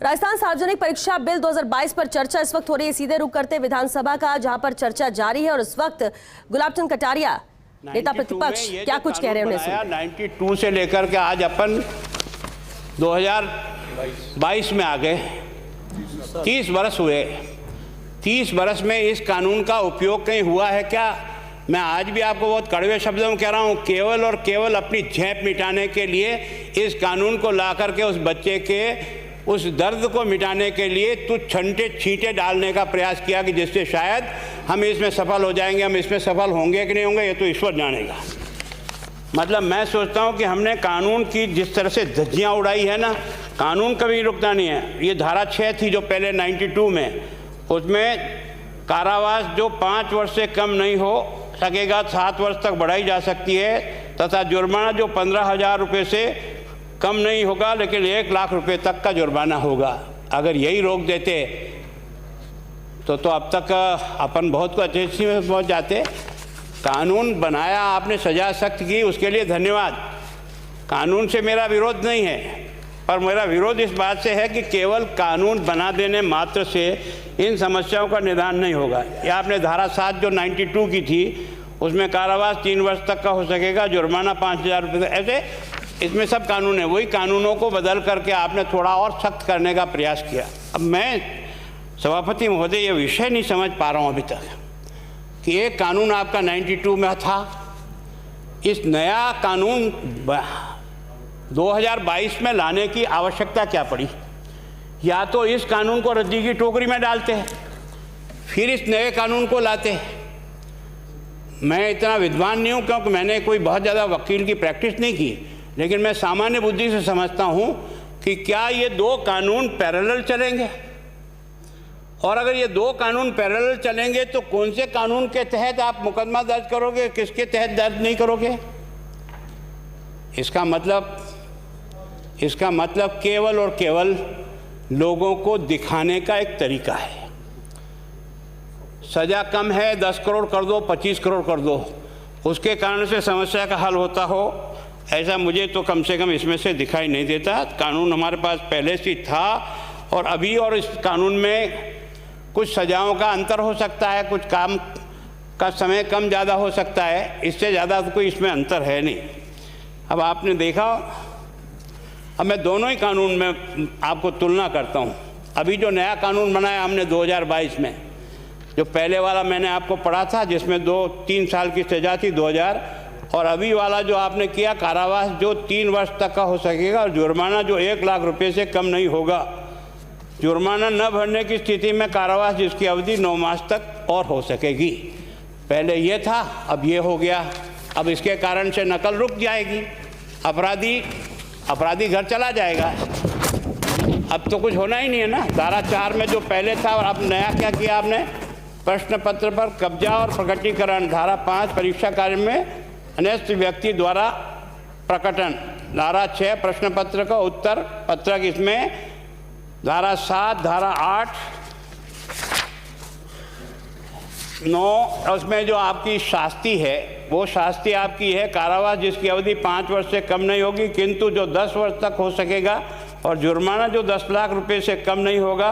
राजस्थान सार्वजनिक परीक्षा बिल 2022 पर चर्चा इस वक्त हो रही है। सीधे रुख करते विधानसभा का, जहां पर चर्चा जारी है और इस वक्त गुलाब चंद कटारिया नेता प्रतिपक्ष क्या कुछ कह रहे हैं उन्हें 92 से लेकर के आज अपन 2022 में आ गए। 30 बरस हुए। 30 बरस में इस कानून का उपयोग कहीं हुआ है क्या? मैं आज भी आपको बहुत कड़वे शब्दों में कह रहा हूँ, केवल और केवल अपनी झेप मिटाने के लिए इस कानून को ला करके उस बच्चे के उस दर्द को मिटाने के लिए तो छींटे डालने का प्रयास किया कि जिससे शायद हम इसमें सफल हो जाएंगे। हम इसमें सफल होंगे कि नहीं होंगे ये तो ईश्वर जानेगा। मतलब मैं सोचता हूँ कि हमने कानून की जिस तरह से धज्जियाँ उड़ाई है ना, कानून कभी रुकता नहीं है। ये धारा 6 थी जो पहले 92 में, उसमें कारावास जो 5 वर्ष से कम नहीं हो सकेगा 7 वर्ष तक बढ़ाई जा सकती है, तथा जुर्माना जो 15,000 रुपये से कम नहीं होगा लेकिन 1 लाख रुपए तक का जुर्माना होगा। अगर यही रोक देते तो अब तक अपन बहुत कुछ अच्छी में पहुँच जाते। कानून बनाया आपने, सजा सख्त की, उसके लिए धन्यवाद। कानून से मेरा विरोध नहीं है, पर मेरा विरोध इस बात से है कि केवल कानून बना देने मात्र से इन समस्याओं का निदान नहीं होगा। या आपने धारा 7 जो 92 की थी उसमें कारावास 3 वर्ष तक का हो सकेगा, जुर्माना 5,000 रुपये, ऐसे इसमें सब कानून है। वही कानूनों को बदल करके आपने थोड़ा और सख्त करने का प्रयास किया। अब मैं सभापति महोदय ये विषय नहीं समझ पा रहा हूँ अभी तक कि एक कानून आपका 92 में था, इस नया कानून 2022 में लाने की आवश्यकता क्या पड़ी? या तो इस कानून को रद्दी की टोकरी में डालते हैं फिर इस नए कानून को लाते। मैं इतना विद्वान नहीं हूँ क्योंकि मैंने कोई बहुत ज़्यादा वकील की प्रैक्टिस नहीं की, लेकिन मैं सामान्य बुद्धि से समझता हूँ कि क्या ये 2 कानून पैरेलल चलेंगे, और अगर ये 2 कानून पैरेलल चलेंगे तो कौन से कानून के तहत आप मुकदमा दर्ज करोगे, किसके तहत दर्ज नहीं करोगे? इसका मतलब केवल और केवल लोगों को दिखाने का एक तरीका है। सज़ा कम है 10 करोड़ कर दो, 25 करोड़ कर दो, उसके कारण से समस्या का हल होता हो, ऐसा मुझे तो कम से कम इसमें से दिखाई नहीं देता। कानून हमारे पास पहले से था और अभी, और इस कानून में कुछ सजाओं का अंतर हो सकता है, कुछ काम का समय कम ज़्यादा हो सकता है, इससे ज़्यादा तो कोई इसमें अंतर है नहीं। अब आपने देखा, अब मैं दोनों ही कानून में आपको तुलना करता हूँ। अभी जो नया कानून बनाया हमने 2022 में, जो पहले वाला मैंने आपको पढ़ा था जिसमें 2-3 साल की सज़ा थी 2000, और अभी वाला जो आपने किया कारावास जो 3 वर्ष तक का हो सकेगा और जुर्माना जो 1 लाख रुपए से कम नहीं होगा। जुर्माना न भरने की स्थिति में कारावास जिसकी अवधि 9 मास तक और हो सकेगी। पहले ये था, अब ये हो गया। अब इसके कारण से नकल रुक जाएगी, अपराधी घर चला जाएगा। अब तो कुछ होना ही नहीं है ना। धारा 4 में जो पहले था और अब नया क्या किया आपने? प्रश्न पत्र पर कब्जा और प्रकटीकरण। धारा 5 परीक्षा कार्य में अनस्त व्यक्ति द्वारा प्रकटन। धारा 6 प्रश्न पत्र का उत्तर पत्रक। इसमें धारा 7, धारा 8, 9 उसमें जो आपकी शास्ति है वो शास्ति आपकी है कारावास जिसकी अवधि 5 वर्ष से कम नहीं होगी किंतु जो 10 वर्ष तक हो सकेगा, और जुर्माना जो 10 लाख रुपए से कम नहीं होगा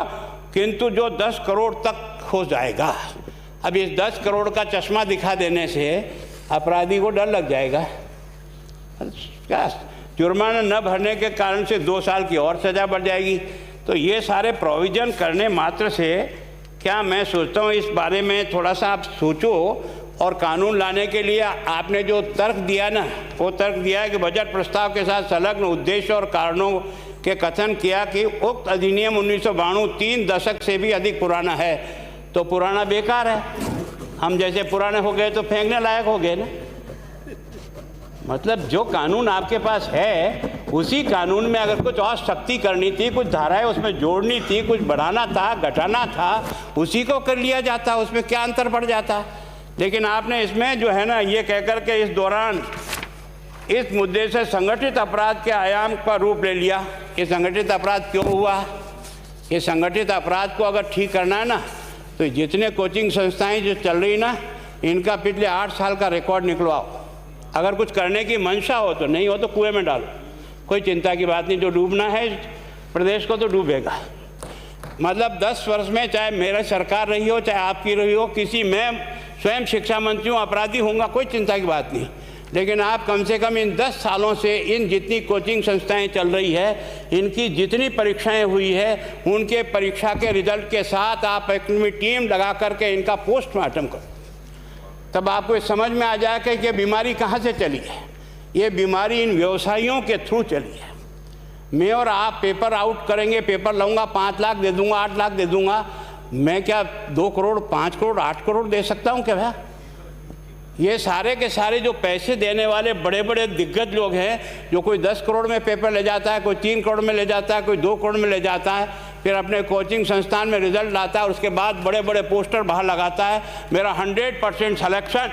किंतु जो 10 करोड़ तक हो जाएगा। अब इस 10 करोड़ का चश्मा दिखा देने से अपराधी को डर लग जाएगा। क्या जुर्माना न भरने के कारण से 2 साल की और सज़ा बढ़ जाएगी। तो ये सारे प्रोविज़न करने मात्र से क्या, मैं सोचता हूँ इस बारे में थोड़ा सा आप सोचो। और कानून लाने के लिए आपने जो तर्क दिया ना, वो तर्क दिया है कि बजट प्रस्ताव के साथ संलग्न उद्देश्य और कारणों के कथन किया कि उक्त अधिनियम 1992 3 दशक से भी अधिक पुराना है। तो पुराना बेकार है, हम जैसे पुराने हो गए तो फेंकने लायक हो गए ना। मतलब जो कानून आपके पास है उसी कानून में अगर कुछ और सख्ती करनी थी, कुछ धाराएं उसमें जोड़नी थी, कुछ बढ़ाना था, घटाना था, उसी को कर लिया जाता, उसमें क्या अंतर पड़ जाता। लेकिन आपने इसमें जो है ना ये कह कर के इस दौरान इस मुद्दे से संगठित अपराध के आयाम का रूप ले लिया। ये संगठित अपराध क्यों हुआ? ये संगठित अपराध को अगर ठीक करना है ना तो जितने कोचिंग संस्थाएं जो चल रही ना, इनका पिछले 8 साल का रिकॉर्ड निकलवाओ। अगर कुछ करने की मंशा हो तो, नहीं हो तो कुएं में डालो, कोई चिंता की बात नहीं। जो डूबना है प्रदेश को तो डूबेगा। मतलब 10 वर्ष में चाहे मेरा सरकार रही हो चाहे आपकी रही हो, किसी मैं स्वयं शिक्षा मंत्री हूँ, अपराधी होऊंगा, कोई चिंता की बात नहीं। लेकिन आप कम से कम इन 10 सालों से इन जितनी कोचिंग संस्थाएं चल रही है, इनकी जितनी परीक्षाएं हुई है, उनके परीक्षा के रिजल्ट के साथ आप एक टीम लगा करके इनका पोस्टमार्टम करो, तब आपको समझ में आ जाएगा कि ये बीमारी कहाँ से चली है। ये बीमारी इन व्यवसायियों के थ्रू चली है। मैं और आप पेपर आउट करेंगे, पेपर लाऊंगा, 5 लाख दे दूंगा, 8 लाख दे दूंगा, मैं क्या 2 करोड़, 5 करोड़, 8 करोड़ दे सकता हूँ क्या भैया? ये सारे के सारे जो पैसे देने वाले बड़े बड़े दिग्गज लोग हैं, जो कोई 10 करोड़ में पेपर ले जाता है, कोई 3 करोड़ में ले जाता है, कोई 2 करोड़ में ले जाता है, फिर अपने कोचिंग संस्थान में रिजल्ट लाता है और उसके बाद बड़े बड़े पोस्टर बाहर लगाता है, मेरा 100% सिलेक्शन।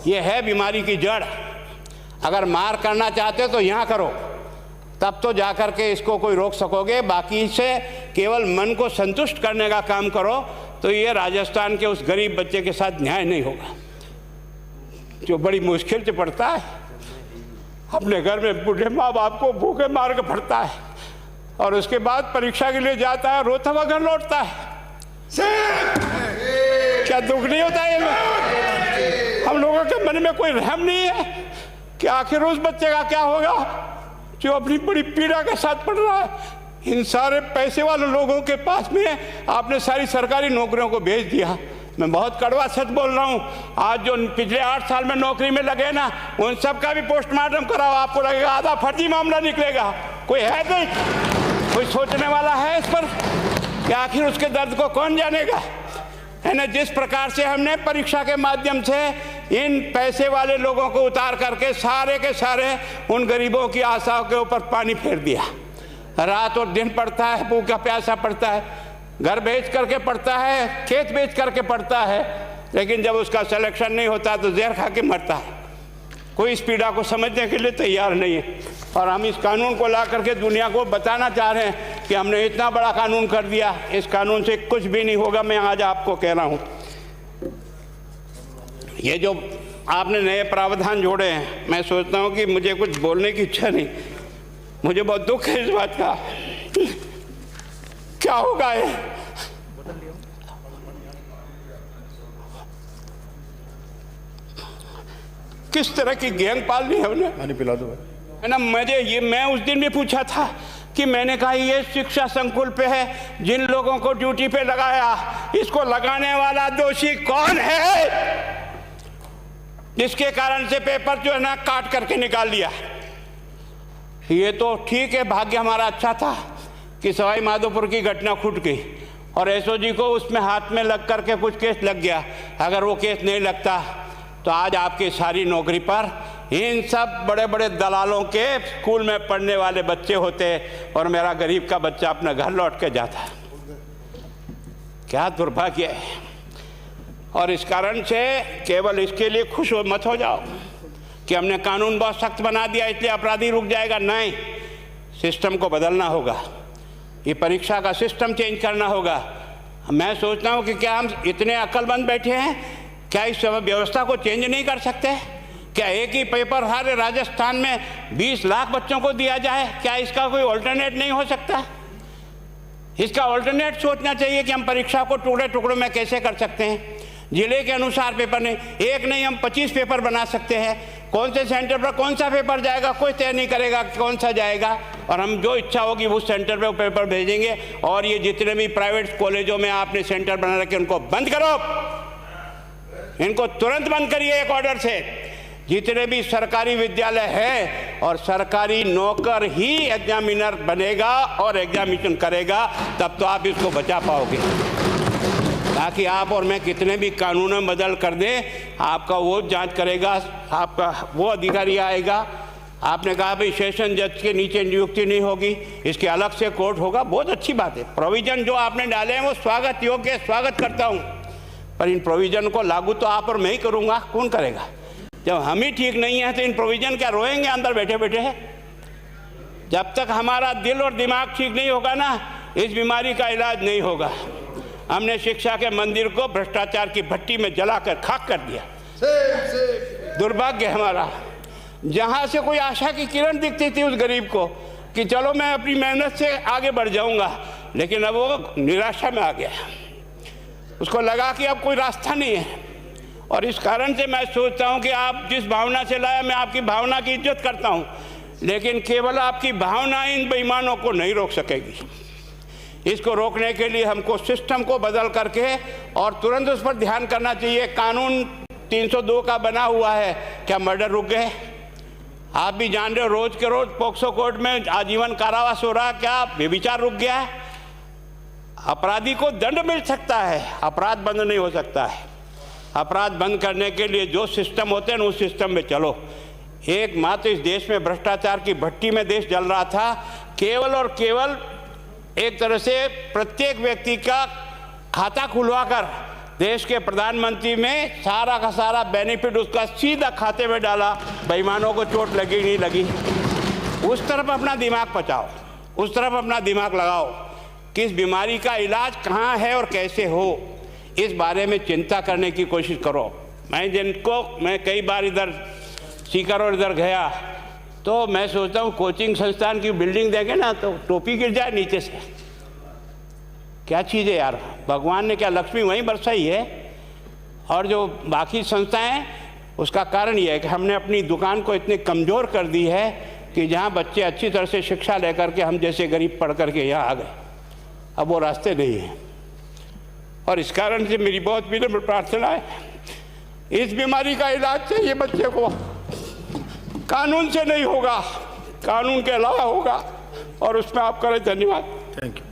ये है बीमारी की जड़। अगर मार करना चाहते हो तो यहाँ करो, तब तो जा कर के इसको कोई रोक सकोगे। बाकी से केवल मन को संतुष्ट करने का काम करो तो ये राजस्थान के उस गरीब बच्चे के साथ न्याय नहीं होगा, जो बड़ी मुश्किल से पढ़ता है, अपने घर में बूढ़े माँ बाप को भूखे मार के पढ़ता है और उसके बाद परीक्षा के लिए जाता है, रोता हुआ घर लौटता है। क्या दुख नहीं होता है? हम लोगों के मन में कोई रहम नहीं है कि आखिर उस बच्चे का क्या होगा जो अपनी बड़ी पीड़ा के साथ पढ़ रहा है। इन सारे पैसे वाले लोगों के पास में आपने सारी सरकारी नौकरियों को भेज दिया। मैं बहुत कड़वा सच बोल रहा हूँ। आज जो पिछले 8 साल में नौकरी में लगे ना, उन सब का भी पोस्टमार्टम कराओ, आपको लगेगा आधा फर्जी मामला निकलेगा। कोई है नहीं, कोई सोचने वाला है इस पर कि आखिर उसके दर्द को कौन जानेगा, है ना। जिस प्रकार से हमने परीक्षा के माध्यम से इन पैसे वाले लोगों को उतार करके सारे के सारे उन गरीबों की आशाओं के ऊपर पानी फेर दिया। रात और दिन पढ़ता है, भूखा प्यासा पढ़ता है, घर बेच करके पढ़ता है, खेत बेच करके पढ़ता है, लेकिन जब उसका सिलेक्शन नहीं होता तो जहर खा के मरता है। कोई इस पीड़ा को समझने के लिए तैयार नहीं है। और हम इस कानून को ला करके दुनिया को बताना चाह रहे हैं कि हमने इतना बड़ा कानून कर दिया, इस कानून से कुछ भी नहीं होगा। मैं आज आपको कह रहा हूँ, ये जो आपने नए प्रावधान जोड़े हैं, मैं सोचता हूँ कि मुझे कुछ बोलने की इच्छा नहीं, मुझे बहुत दुख है इस बात का। क्या होगा ये? किस तरह की गैंग पालनी है उन्हें? पानी पिला दो, है ना। मैं उस दिन भी पूछा था कि मैंने कहा ये शिक्षा संकुल पे है, जिन लोगों को ड्यूटी पे लगाया, इसको लगाने वाला दोषी कौन है, जिसके कारण से पेपर जो है ना काट करके निकाल दिया। ये तो ठीक है, भाग्य हमारा अच्छा था कि सवाई माधोपुर की घटना खुट गई और एसओजी को उसमें हाथ में लग करके कुछ केस लग गया। अगर वो केस नहीं लगता तो आज आपकी सारी नौकरी पर इन सब बड़े बड़े दलालों के स्कूल में पढ़ने वाले बच्चे होते और मेरा गरीब का बच्चा अपना घर लौट के जाता। क्या दुर्भाग्य है। और इस कारण से केवल इसके लिए खुश मत हो जाओ कि हमने कानून बहुत सख्त बना दिया इसलिए अपराधी रुक जाएगा। नहीं, सिस्टम को बदलना होगा, ये परीक्षा का सिस्टम चेंज करना होगा। मैं सोचता हूँ कि क्या हम इतने अक्लमंद बैठे हैं, क्या इस व्यवस्था को चेंज नहीं कर सकते? क्या एक ही पेपर हर राजस्थान में 20 लाख बच्चों को दिया जाए? क्या इसका कोई ऑल्टरनेट नहीं हो सकता? इसका ऑल्टरनेट सोचना चाहिए कि हम परीक्षा को टुकड़े टुकड़ों में कैसे कर सकते हैं। जिले के अनुसार पेपर नहीं, एक नहीं हम 25 पेपर बना सकते हैं। कौन से सेंटर पर कौन सा पेपर जाएगा कोई तय नहीं करेगा कौन सा जाएगा, और हम जो इच्छा होगी उस सेंटर पे वो पेपर भेजेंगे। और ये जितने भी प्राइवेट कॉलेजों में आपने सेंटर बना रखे उनको बंद करो, इनको तुरंत बंद करिए एक ऑर्डर से। जितने भी सरकारी विद्यालय है और सरकारी नौकर ही एग्जामिनर बनेगा और एग्जामिनेशन करेगा, तब तो आप इसको बचा पाओगे। ताकि आप और मैं कितने भी कानून बदल कर दें, आपका वो जांच करेगा, आपका वो अधिकारी आएगा। आपने कहा भाई सेशन जज के नीचे नियुक्ति नहीं होगी, इसके अलग से कोर्ट होगा, बहुत अच्छी बात है। प्रोविजन जो आपने डाले हैं वो स्वागत योग्य, स्वागत करता हूँ, पर इन प्रोविजन को लागू तो आप और मैं ही करूँगा, कौन करेगा? जब हम ही ठीक नहीं है तो इन प्रोविजन क्या रोएंगे अंदर बैठे बैठे है? जब तक हमारा दिल और दिमाग ठीक नहीं होगा ना, इस बीमारी का इलाज नहीं होगा। हमने शिक्षा के मंदिर को भ्रष्टाचार की भट्टी में जलाकर खाक कर दिया। दुर्भाग्य हमारा, जहाँ से कोई आशा की किरण दिखती थी उस गरीब को, कि चलो मैं अपनी मेहनत से आगे बढ़ जाऊंगा, लेकिन अब वो निराशा में आ गया। उसको लगा कि अब कोई रास्ता नहीं है। और इस कारण से मैं सोचता हूं कि आप जिस भावना से लाया, मैं आपकी भावना की इज्जत करता हूं, लेकिन केवल आपकी भावना इन बेईमानों को नहीं रोक सकेगी। इसको रोकने के लिए हमको सिस्टम को बदल करके और तुरंत उस पर ध्यान करना चाहिए। कानून 302 का बना हुआ है, क्या मर्डर रुक गए? आप भी जान रहे हो, रोज के रोज पोक्सो कोर्ट में आजीवन कारावास हो रहा है, क्या व्यभिचार रुक गया है? अपराधी को दंड मिल सकता है, अपराध बंद नहीं हो सकता है। अपराध बंद करने के लिए जो सिस्टम होते हैं उस सिस्टम में चलो। एकमात्र इस देश में भ्रष्टाचार की भट्टी में देश जल रहा था, केवल और केवल एक तरह से प्रत्येक व्यक्ति का खाता खुलवाकर देश के प्रधानमंत्री में सारा का सारा बेनिफिट उसका सीधा खाते में डाला। बेईमानों को चोट लगी नहीं लगी, उस तरफ अपना दिमाग पचाओ, उस तरफ अपना दिमाग लगाओ कि इस बीमारी का इलाज कहाँ है और कैसे हो, इस बारे में चिंता करने की कोशिश करो। मैं कई बार इधर सीकर और इधर गया तो मैं सोचता हूँ कोचिंग संस्थान की बिल्डिंग देखें ना तो टोपी गिर जाए नीचे से। क्या चीज़ है यार, भगवान ने क्या लक्ष्मी वहीं बरसाई है? और जो बाकी संस्थाएं हैं उसका कारण ये है कि हमने अपनी दुकान को इतनी कमज़ोर कर दी है कि जहाँ बच्चे अच्छी तरह से शिक्षा लेकर के हम जैसे गरीब पढ़ करके यहाँ आ गए, अब वो रास्ते नहीं हैं। और इस कारण से मेरी बहुत विनम्र प्रार्थना है, इस बीमारी का इलाज चाहिए बच्चे को, कानून से नहीं होगा, कानून के अलावा होगा, और उसमें आप करें। धन्यवाद। Thank you.